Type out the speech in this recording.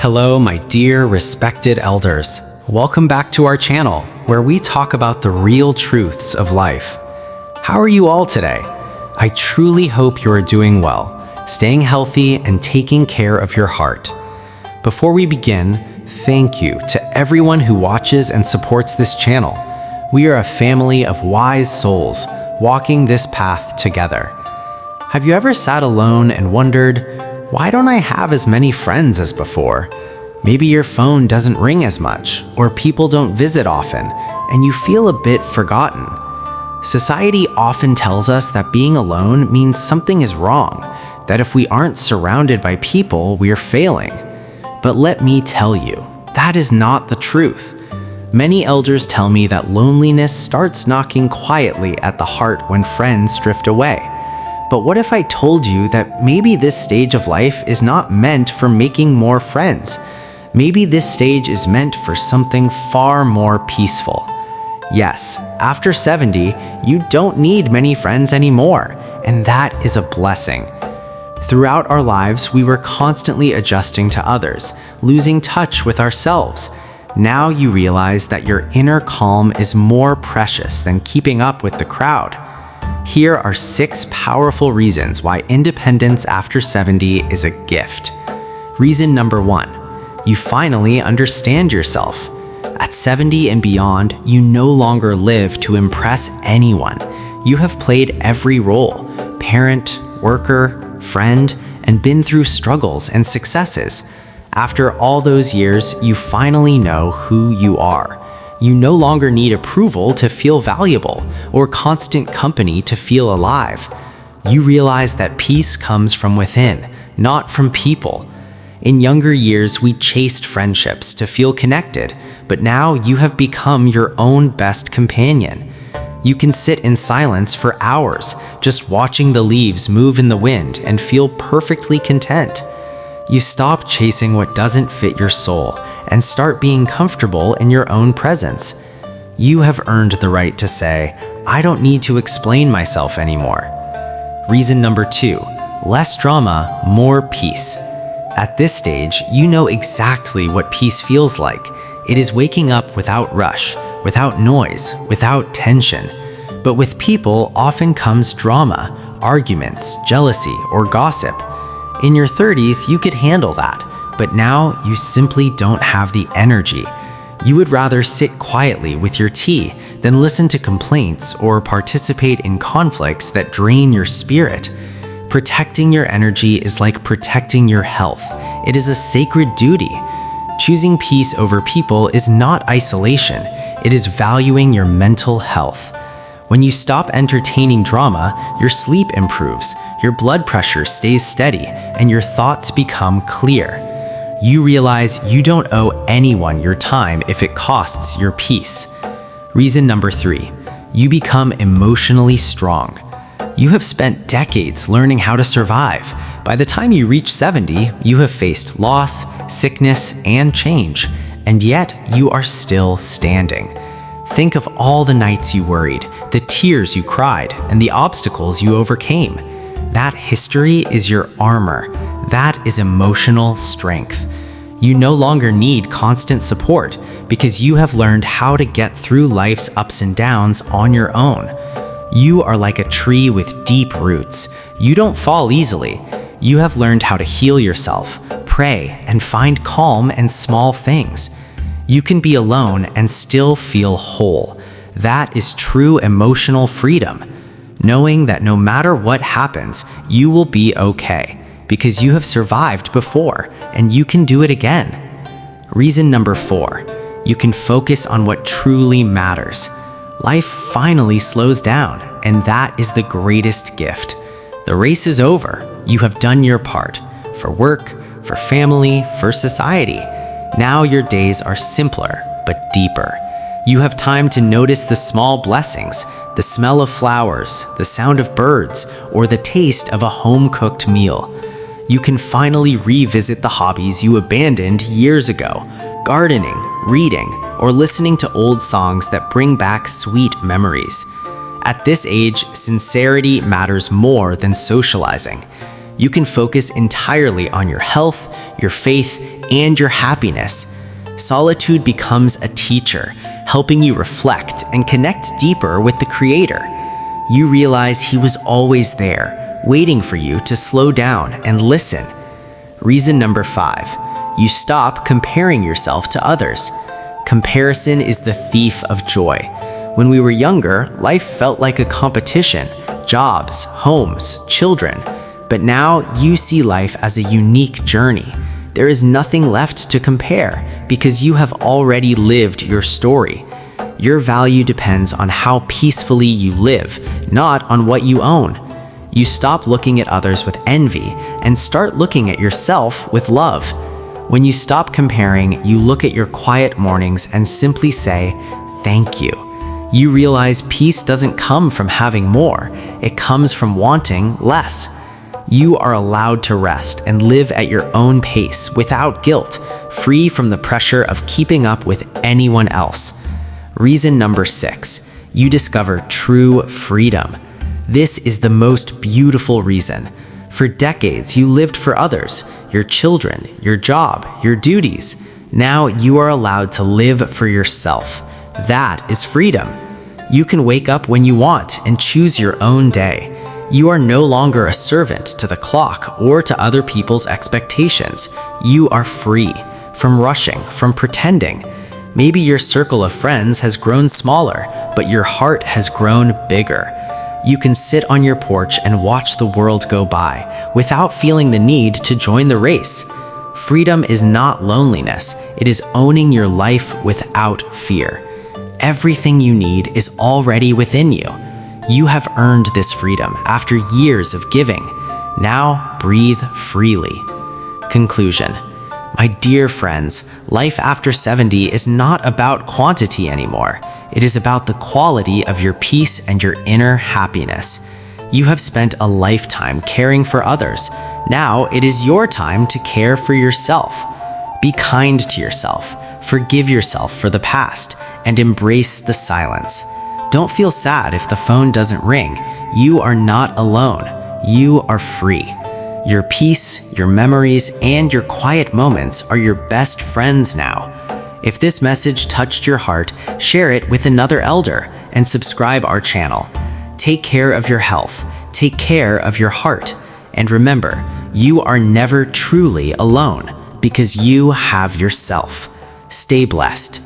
Hello, my dear respected elders. Welcome back to our channel, where we talk about the real truths of life. How are you all today? I truly hope you are doing well, staying healthy and taking care of your heart. Before we begin, thank you to everyone who watches and supports this channel. We are a family of wise souls walking this path together. Have you ever sat alone and wondered, why don't I have as many friends as before? Maybe your phone doesn't ring as much, or people don't visit often, and you feel a bit forgotten. Society often tells us that being alone means something is wrong, that if we aren't surrounded by people, we are failing. But let me tell you, that is not the truth. Many elders tell me that loneliness starts knocking quietly at the heart when friends drift away. But what if I told you that maybe this stage of life is not meant for making more friends? Maybe this stage is meant for something far more peaceful. Yes, after 70, you don't need many friends anymore, and that is a blessing. Throughout our lives, we were constantly adjusting to others, losing touch with ourselves. Now you realize that your inner calm is more precious than keeping up with the crowd. Here are 6 powerful reasons why independence after 70 is a gift. Reason number 1, you finally understand yourself. At 70 and beyond, you no longer live to impress anyone. You have played every role, parent, worker, friend, and been through struggles and successes. After all those years, you finally know who you are. You no longer need approval to feel valuable or constant company to feel alive. You realize that peace comes from within, not from people. In younger years, we chased friendships to feel connected, but now you have become your own best companion. You can sit in silence for hours, just watching the leaves move in the wind and feel perfectly content. You stop chasing what doesn't fit your soul and start being comfortable in your own presence. You have earned the right to say, I don't need to explain myself anymore. Reason number 2, less drama, more peace. At this stage, you know exactly what peace feels like. It is waking up without rush, without noise, without tension. But with people often comes drama, arguments, jealousy, or gossip. In your 30s, you could handle that. But now you simply don't have the energy. You would rather sit quietly with your tea than listen to complaints or participate in conflicts that drain your spirit. Protecting your energy is like protecting your health. It is a sacred duty. Choosing peace over people is not isolation. It is valuing your mental health. When you stop entertaining drama, your sleep improves, your blood pressure stays steady, and your thoughts become clear. You realize you don't owe anyone your time if it costs your peace. Reason number 3, you become emotionally strong. You have spent decades learning how to survive. By the time you reach 70, you have faced loss, sickness, and change, and yet you are still standing. Think of all the nights you worried, the tears you cried, and the obstacles you overcame. That history is your armor. That is emotional strength. You no longer need constant support because you have learned how to get through life's ups and downs on your own. You are like a tree with deep roots. You don't fall easily. You have learned how to heal yourself, pray, and find calm in small things. You can be alone and still feel whole. That is true emotional freedom. Knowing that no matter what happens, you will be okay. Because you have survived before, and you can do it again. Reason number 4, you can focus on what truly matters. Life finally slows down, and that is the greatest gift. The race is over. You have done your part, for work, for family, for society. Now your days are simpler, but deeper. You have time to notice the small blessings, the smell of flowers, the sound of birds, or the taste of a home-cooked meal. You can finally revisit the hobbies you abandoned years ago, gardening, reading, or listening to old songs that bring back sweet memories. At this age, sincerity matters more than socializing. You can focus entirely on your health, your faith, and your happiness. Solitude becomes a teacher, helping you reflect and connect deeper with the Creator. You realize He was always there, waiting for you to slow down and listen. Reason number 5, you stop comparing yourself to others. Comparison is the thief of joy. When we were younger, life felt like a competition, jobs, homes, children. But now you see life as a unique journey. There is nothing left to compare because you have already lived your story. Your value depends on how peacefully you live, not on what you own. You stop looking at others with envy and start looking at yourself with love. When you stop comparing, you look at your quiet mornings and simply say, "Thank you." You realize peace doesn't come from having more, it comes from wanting less. You are allowed to rest and live at your own pace without guilt, free from the pressure of keeping up with anyone else. Reason number 6, you discover true freedom. This is the most beautiful reason. For decades, you lived for others, your children, your job, your duties. Now you are allowed to live for yourself. That is freedom. You can wake up when you want and choose your own day. You are no longer a servant to the clock or to other people's expectations. You are free from rushing, from pretending. Maybe your circle of friends has grown smaller, but your heart has grown bigger. You can sit on your porch and watch the world go by without feeling the need to join the race. Freedom is not loneliness. It is owning your life without fear. Everything you need is already within you. You have earned this freedom after years of giving. Now breathe freely. Conclusion. My dear friends, life after 70 is not about quantity anymore. It is about the quality of your peace and your inner happiness. You have spent a lifetime caring for others. Now it is your time to care for yourself. Be kind to yourself, forgive yourself for the past, and embrace the silence. Don't feel sad if the phone doesn't ring. You are not alone. You are free. Your peace, your memories, and your quiet moments are your best friends now. If this message touched your heart, share it with another elder and subscribe our channel. Take care of your health. Take care of your heart. And remember, you are never truly alone because you have yourself. Stay blessed.